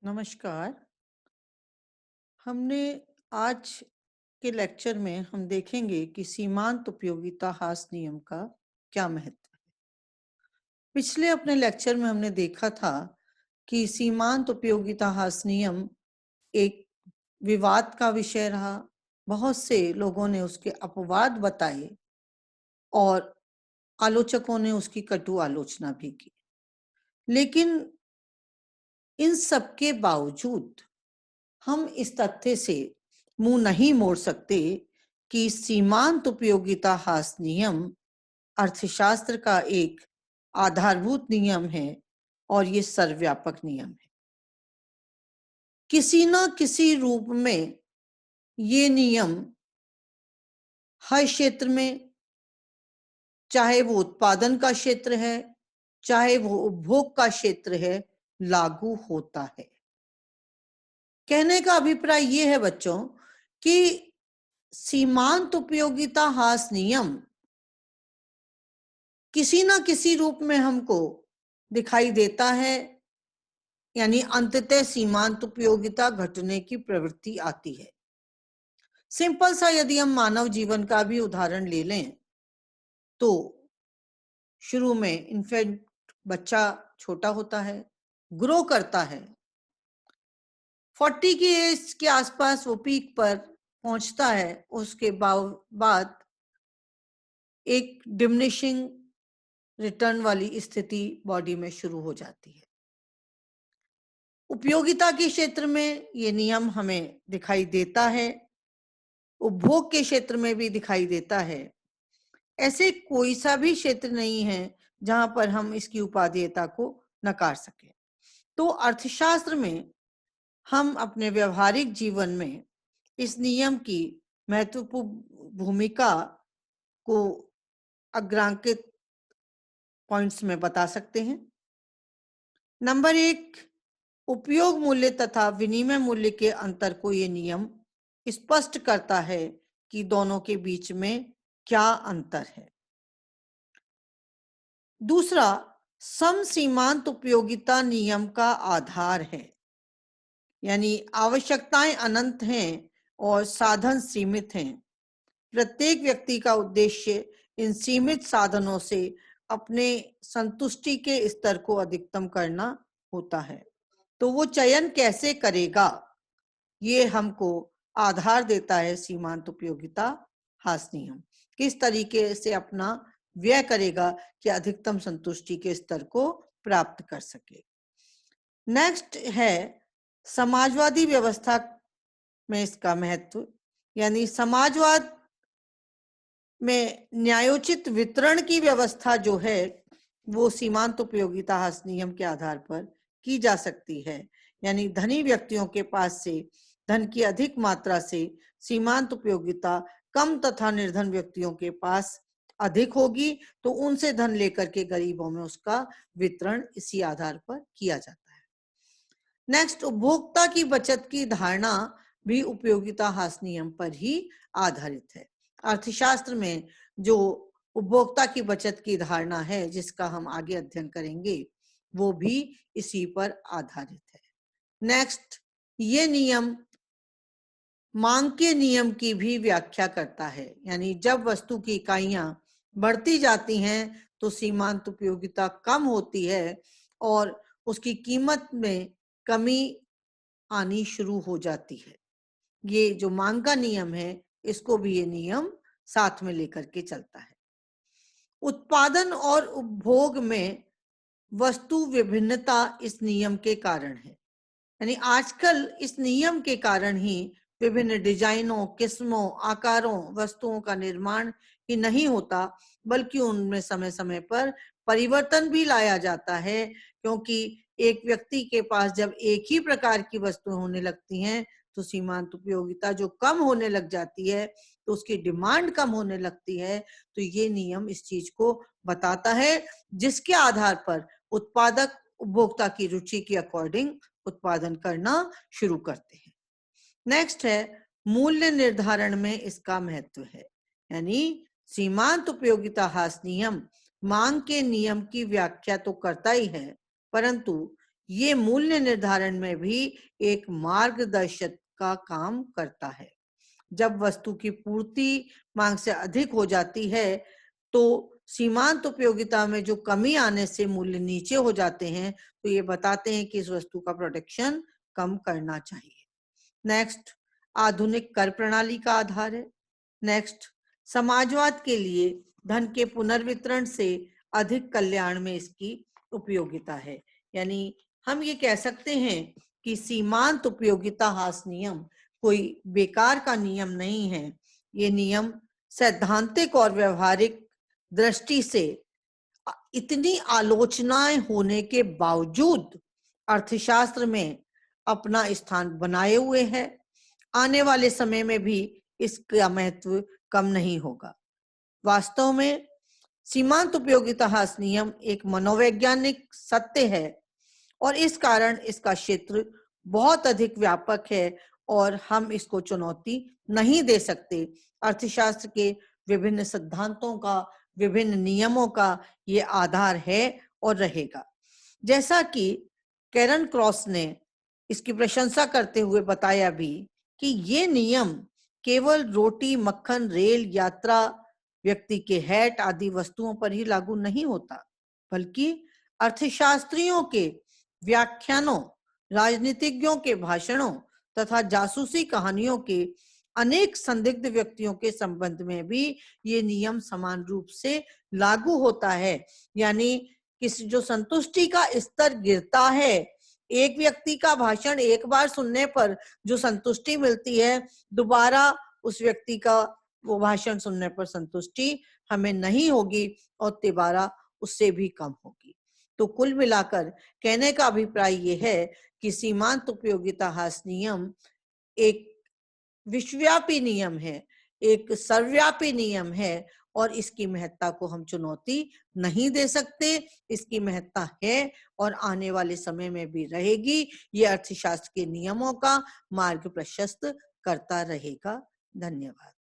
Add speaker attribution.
Speaker 1: नमस्कार। हमने आज के लेक्चर में हम देखेंगे कि सीमांत उपयोगिता ह्रास नियम का क्या महत्व है। पिछले अपने लेक्चर में हमने देखा था कि सीमांत उपयोगिता ह्रास नियम एक विवाद का विषय रहा। बहुत से लोगों ने उसके अपवाद बताए और आलोचकों ने उसकी कटु आलोचना भी की। लेकिन इन सब के बावजूद हम इस तथ्य से मुंह नहीं मोड़ सकते कि सीमांत उपयोगिता ह्रास नियम अर्थशास्त्र का एक आधारभूत नियम है और ये सर्वव्यापक नियम है। किसी न किसी रूप में ये नियम हर क्षेत्र में, चाहे वो उत्पादन का क्षेत्र है, चाहे वो उपभोग का क्षेत्र है, लागू होता है। कहने का अभिप्राय ये है बच्चों कि सीमांत उपयोगिता ह्रास नियम किसी ना किसी रूप में हमको दिखाई देता है, यानी अंततः सीमांत उपयोगिता घटने की प्रवृत्ति आती है। सिंपल सा यदि हम मानव जीवन का भी उदाहरण ले लें तो शुरू में इन्फेंट बच्चा छोटा होता है, ग्रो करता है, 40 की एज के आसपास वो पीक पर पहुंचता है। उसके बाद एक डिमिनिशिंग रिटर्न वाली स्थिति बॉडी में शुरू हो जाती है। उपयोगिता के क्षेत्र में ये नियम हमें दिखाई देता है, उपभोग के क्षेत्र में भी दिखाई देता है। ऐसे कोई सा भी क्षेत्र नहीं है जहां पर हम इसकी उपादेयता को नकार सके। तो अर्थशास्त्र में हम अपने व्यवहारिक जीवन में इस नियम की महत्वपूर्ण भूमिका को अग्रांकित पॉइंट्स में बता सकते हैं। नंबर 1, उपयोग मूल्य तथा विनिमय मूल्य के अंतर को ये नियम स्पष्ट करता है कि दोनों के बीच में क्या अंतर है। दूसरा, सम सीमांत उपयोगिता नियम का आधार है, यानी आवश्यकताएं अनंत हैं और साधन सीमित हैं। प्रत्येक व्यक्ति का उद्देश्य इन सीमित साधनों से अपने संतुष्टि के स्तर को अधिकतम करना होता है। तो वो चयन कैसे करेगा, ये हमको आधार देता है सीमांत उपयोगिता ह्रास नियम। किस तरीके से अपना व्यय करेगा कि अधिकतम संतुष्टि के स्तर को प्राप्त कर सके। नेक्स्ट है समाजवादी व्यवस्था में इसका महत्व, यानी समाजवाद में न्यायोचित वितरण की व्यवस्था जो है वो सीमांत उपयोगिता ह्रास नियम के आधार पर की जा सकती है। यानी धनी व्यक्तियों के पास से धन की अधिक मात्रा से सीमांत उपयोगिता कम तथा निर्धन व्यक्तियों के पास अधिक होगी, तो उनसे धन लेकर के गरीबों में उसका वितरण इसी आधार पर किया जाता है। नेक्स्ट, उपभोक्ता की बचत की धारणा भी उपयोगिता ह्रास नियम पर ही आधारित है। अर्थशास्त्र में जो उपभोक्ता की बचत की धारणा है जिसका हम आगे अध्ययन करेंगे वो भी इसी पर आधारित है। नेक्स्ट, ये नियम मांग के नियम की भी व्याख्या करता है, यानी जब वस्तु की इकाइयां बढ़ती जाती हैं तो सीमांत उपयोगिता कम होती है और उसकी कीमत में कमी आनी शुरू हो जाती है। ये जो मांग का नियम है इसको भी ये नियम साथ में लेकर के चलता है। उत्पादन और उपभोग में वस्तु विभिन्नता इस नियम के कारण है, यानी आजकल इस नियम के कारण ही विभिन्न डिजाइनों, किस्मों, आकारों, वस्तुओं का निर्माण ही नहीं होता बल्कि उनमें समय समय पर परिवर्तन भी लाया जाता है, क्योंकि एक व्यक्ति के पास जब एक ही प्रकार की वस्तुएं होने लगती हैं तो सीमांत उपयोगिता जो कम होने लग जाती है तो उसकी डिमांड कम होने लगती है। तो ये नियम इस चीज को बताता है जिसके आधार पर उत्पादक उपभोक्ता की रुचि के अकॉर्डिंग उत्पादन करना शुरू करते हैं। नेक्स्ट है मूल्य निर्धारण में इसका महत्व है, यानी सीमांत उपयोगिता ह्रास नियम मांग के नियम की व्याख्या तो करता ही है, परंतु ये मूल्य निर्धारण में भी एक मार्गदर्शक का काम करता है। जब वस्तु की पूर्ति मांग से अधिक हो जाती है तो सीमांत उपयोगिता में जो कमी आने से मूल्य नीचे हो जाते हैं, तो ये बताते हैं कि इस वस्तु का प्रोडक्शन कम करना चाहिए। नेक्स्ट, आधुनिक कर प्रणाली का आधार है। नेक्स्ट, समाजवाद के लिए धन के पुनर्वितरण से अधिक कल्याण में इसकी उपयोगिता है। यानी हम ये कह सकते हैं कि सीमांत उपयोगिता हास नियम कोई बेकार का नियम नहीं है। ये नियम सैद्धांतिक और व्यवहारिक दृष्टि से इतनी आलोचनाएं होने के बावजूद अर्थशास्त्र में अपना स्थान बनाए हुए है। आने वाले समय में भी इसका महत्व कम नहीं होगा। वास्तव में सीमांत उपयोगिता हास नियम एक मनोवैज्ञानिक सत्य है और इस कारण इसका क्षेत्र बहुत अधिक व्यापक है और हम इसको चुनौती नहीं दे सकते। अर्थशास्त्र के विभिन्न सिद्धांतों का, विभिन्न नियमों का ये आधार है और रहेगा। जैसा कि कैरन क्रॉस ने इसकी प्रशंसा करते हुए बताया भी कि ये नियम केवल रोटी, मक्खन, रेल यात्रा, व्यक्ति के हैट आदि वस्तुओं पर ही लागू नहीं होता, बल्कि अर्थशास्त्रियों के व्याख्यानों, राजनीतिज्ञों के भाषणों तथा जासूसी कहानियों के अनेक संदिग्ध व्यक्तियों के संबंध में भी ये नियम समान रूप से लागू होता है। यानी किसी जो संतुष्टि का स्तर गिरता है, एक व्यक्ति का भाषण एक बार सुनने पर जो संतुष्टि मिलती है, दोबारा उस व्यक्ति का वो भाषण सुनने पर संतुष्टि हमें नहीं होगी और तिबारा उससे भी कम होगी। तो कुल मिलाकर कहने का अभिप्राय ये है कि सीमांत उपयोगिता हास नियम एक विश्वव्यापी नियम है, एक सर्वव्यापी नियम है और इसकी महत्ता को हम चुनौती नहीं दे सकते। इसकी महत्ता है और आने वाले समय में भी रहेगी। ये अर्थशास्त्र के नियमों का मार्ग प्रशस्त करता रहेगा। धन्यवाद।